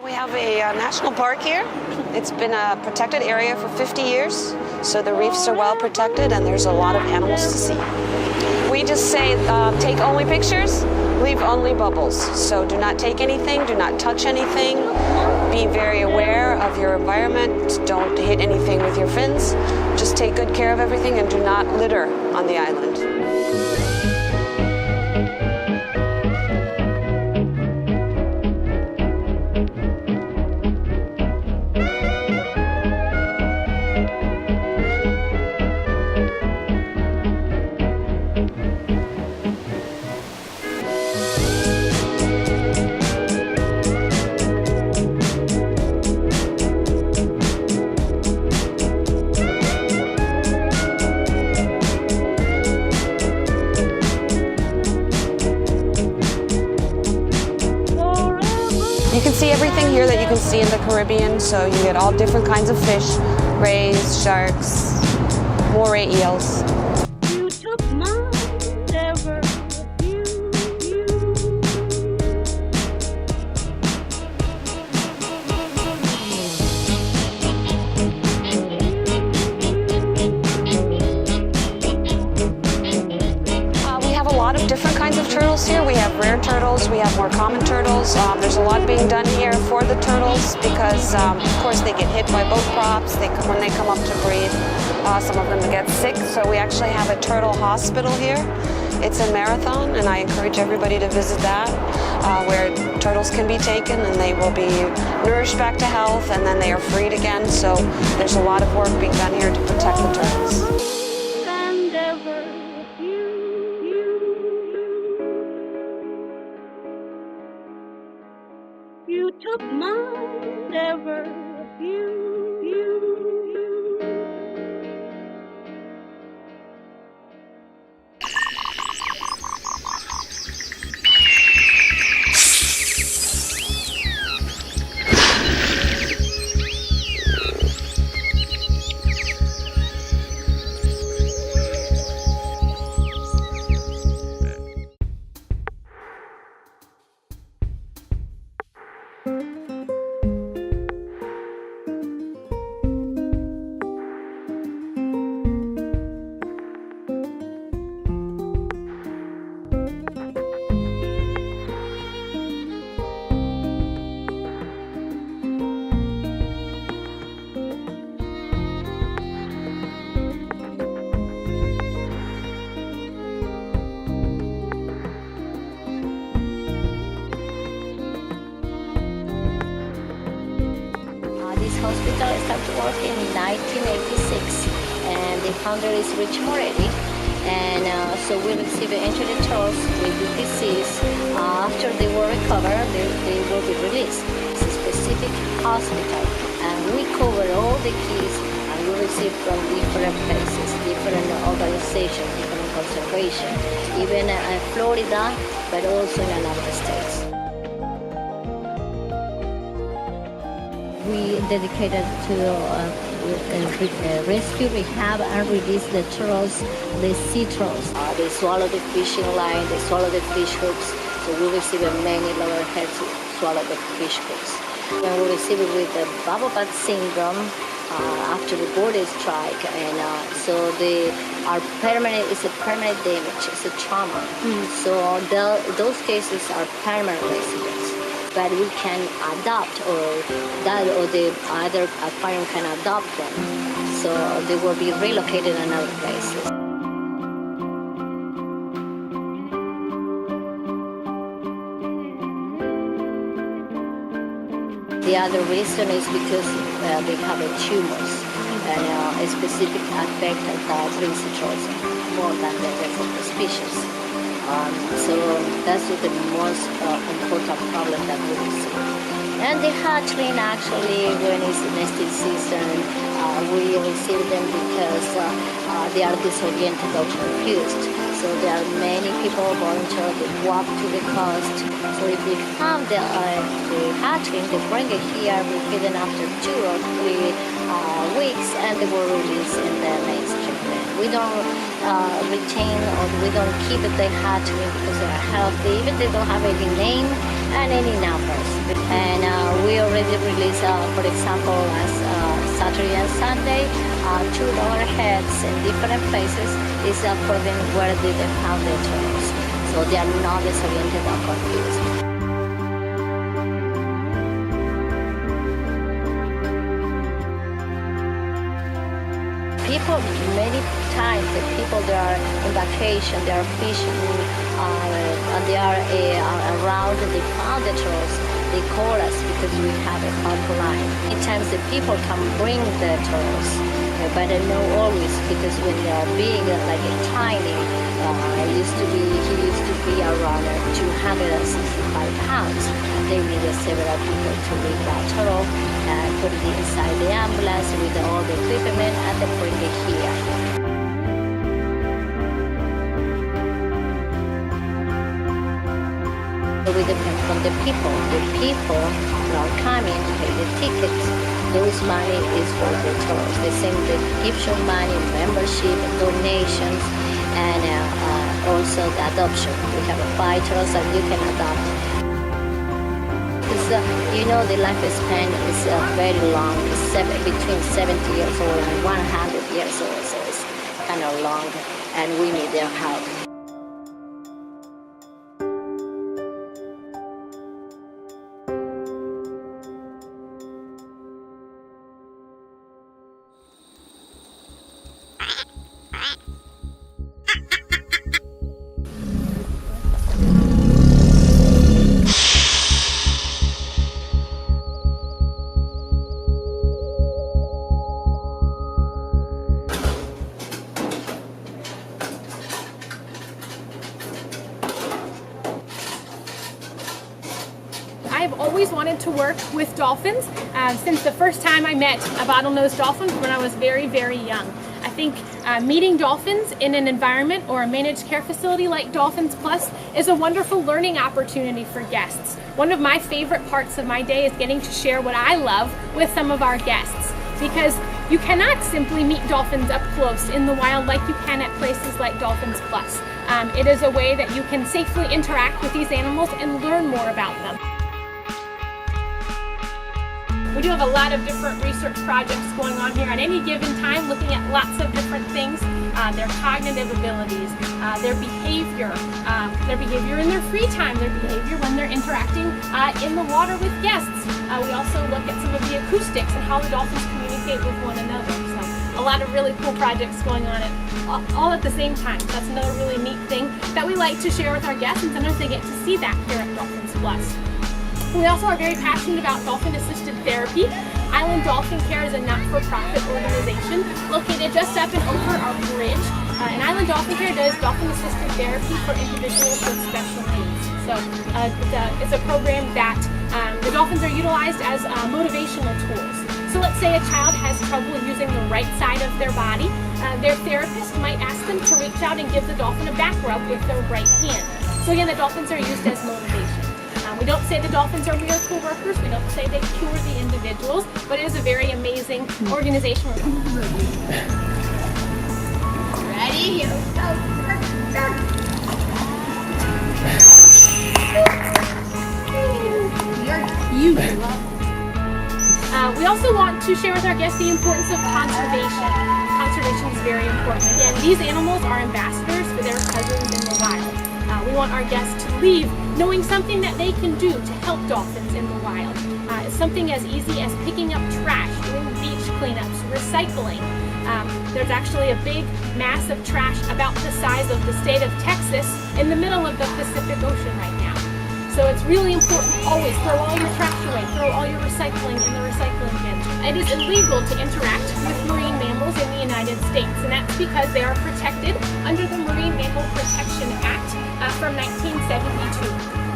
We have a national park here. It's been a protected area for 50 years, so the reefs are well protected and there's a lot of animals to see. We just say take only pictures, leave only bubbles. So do not take anything, do not touch anything, be very aware of your environment, don't hit anything with your fins, just take good care of everything and do not litter on the island. You can see everything here that you can see in the Caribbean, so you get all different kinds of fish, rays, sharks, moray eels. You took my never We have a lot of different kinds of turtles here. We have rare turtles, we have more common turtles. There's a lot being done here for the turtles because, of course, they get hit by boat props when they come up to breed. Some of them get sick, so we actually have a turtle hospital here. It's a marathon, and I encourage everybody to visit that, where turtles can be taken and they will be nourished back to health, and then they are freed again. So there's a lot of work being done here to protect the turtles. You took mine, never you. This hospital started working in 1986, and the founder is reached already. And so we receive entry the turtles with the disease. After they will recover, they will be released. It's a specific hospital, and we cover all the keys, and we receive from different places, different organizations, different conservation, even in Florida, but also in other states. We dedicated to rescue, rehab, and release the turtles, the sea turtles. They swallow the fishing line, they swallow the fish hooks, so we receive many lower heads to swallow the fish hooks. When we receive it with the bubble bath syndrome after the border strike, and so our permanent is a permanent damage, it's a trauma. So those cases are permanent residents. But we can adopt, or the other aquarium can adopt them, so they will be relocated in other places. The other reason is because they have tumors, and a specific affect Prince turtles more than the rest of the species. So that's the most important problem that we see. And the hatchling, actually, when it's nesting season, we receive them because they are disoriented or confused. So there are many people volunteer that walk to the coast. So if we found the hatchling, they bring it here, we feed them after 2 or 3 weeks, and they will release in the mainstream. We don't retain, or we don't keep the hatchling because they are healthy, even they don't have any name and any numbers. And we already released, for example, last Saturday and Sunday, 2 lower heads in different places is proving where they found the turtles. So they are not disoriented or confused. People, many times, the people that are in vacation, they are fishing, and they are around, they found the turtles, they call us because we have a hotline. Many times the people can bring the turtles, but I know always, because when they are big, like a tiny, he used to be around 265 pounds. They needed several people to bring that turtle, put it inside the ambulance with all the equipment, and they bring it here. We depend on the people. The people are coming, pay the tickets. Those money is for the tours. They send the gift shop money, membership, donations, and also the adoption. We have 5 turtles that you can adopt. Because, the lifespan is very long. It's between 70 years old and 100 years old, so it's kind of long, and we need their help. I've always wanted to work with dolphins since the first time I met a bottlenose dolphin when I was very, very young. I think meeting dolphins in an environment or a managed care facility like Dolphins Plus is a wonderful learning opportunity for guests. One of my favorite parts of my day is getting to share what I love with some of our guests, because you cannot simply meet dolphins up close in the wild like you can at places like Dolphins Plus. It is a way that you can safely interact with these animals and learn more about them. We do have a lot of different research projects going on here at any given time, looking at lots of different things, their cognitive abilities, their behavior in their free time, their behavior when they're interacting in the water with guests. We also look at some of the acoustics and how the dolphins communicate with one another. So a lot of really cool projects going on all at the same time. That's another really neat thing that we like to share with our guests, and sometimes they get to see that here at Dolphins Plus. We also are very passionate about dolphin-assisted therapy. Island Dolphin Care is a not-for-profit organization located just up and over our bridge. And Island Dolphin Care does dolphin-assisted therapy for individuals with special needs. So it's a program that the dolphins are utilized as motivational tools. So let's say a child has trouble using the right side of their body. Their therapist might ask them to reach out and give the dolphin a back rub with their right hand. So again, the dolphins are used as motivation. We don't say the dolphins are miracle workers. We don't say they cure the individuals, but it is a very amazing organization. Ready? Here we go. We also want to share with our guests the importance of conservation. Conservation is very important. Again, these animals are ambassadors for their cousins in the wild. We want our guests to leave knowing something that they can do to help dolphins in the wild. It's something as easy as picking up trash, doing beach cleanups, recycling. There's actually a big mass of trash about the size of the state of Texas in the middle of the Pacific Ocean right now. So it's really important to always throw all your trash away, throw all your recycling in the recycling bin. It is illegal to interact with marine mammals in the United States, and that's because they are protected under the Marine Mammal Protection Act from 1972.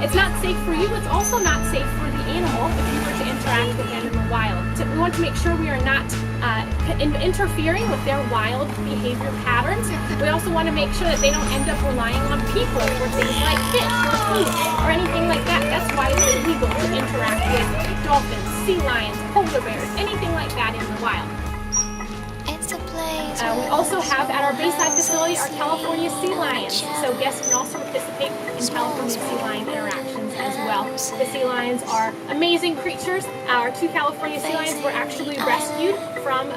It's not safe for you, it's also not safe for the animal if you were to interact with them in the wild. So we want to make sure we are not interfering with their wild behavior patterns. We also want to make sure that they don't end up relying on people for things like fish or food or anything like that. That's why it's illegal to interact with dolphins, sea lions, polar bears, anything like that in the wild. We also have at our Bayside facility our California sea lions. So guests can also participate in California sea lion interactions as well. The sea lions are amazing creatures. Our 2 California sea lions were actually rescued from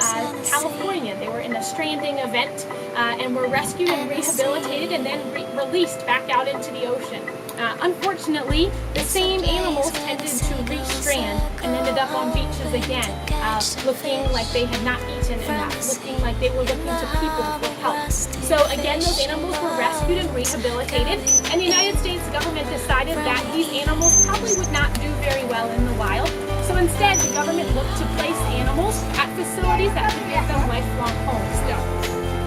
California. They were in a stranding event and were rescued and rehabilitated and then released back out into the ocean. Unfortunately, the same animals tended to re-strand and ended up on beaches again, looking like they had not eaten enough, looking like they were looking to people for help. So again, those animals were rescued and rehabilitated, and the United States government decided that these animals probably would not do very well in the wild. So instead, the government looked to place animals at facilities that would give them lifelong homes.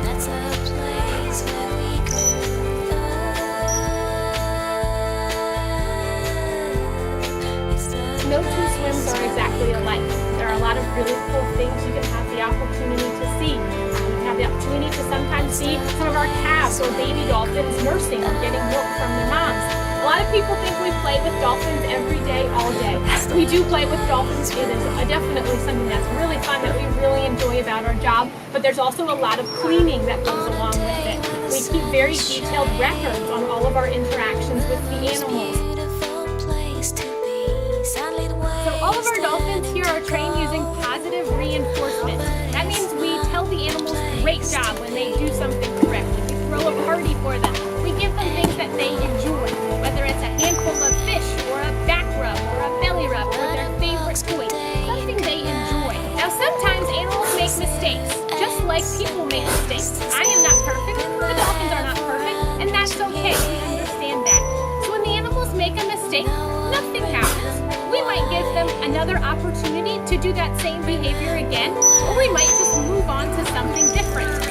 That's a place where we go. No two swims are exactly alike. There are a lot of really cool things you can have the opportunity to see. You can have the opportunity to sometimes see some of our calves or baby dolphins nursing or getting milk from their moms. A lot of people think we play with dolphins every day, all day. We do play with dolphins. It is definitely something that's really fun, that we really enjoy about our job, but there's also a lot of cleaning that goes along with it. We keep very detailed records on all of our interactions with the animals. So all of our dolphins here are trained using positive reinforcement. That means we tell the animals great job when they do something correct. We throw a party for them. We give them things that they enjoy, whether it's a handful of fish or a back rub or a belly rub or their favorite toy, something they enjoy. Now sometimes animals make mistakes, just like people make mistakes. I am not perfect, the dolphins are not perfect, and that's okay. We understand that. So when the animals make a mistake, nothing happens. We might give them another opportunity to do that same behavior again, or we might just move on to something different.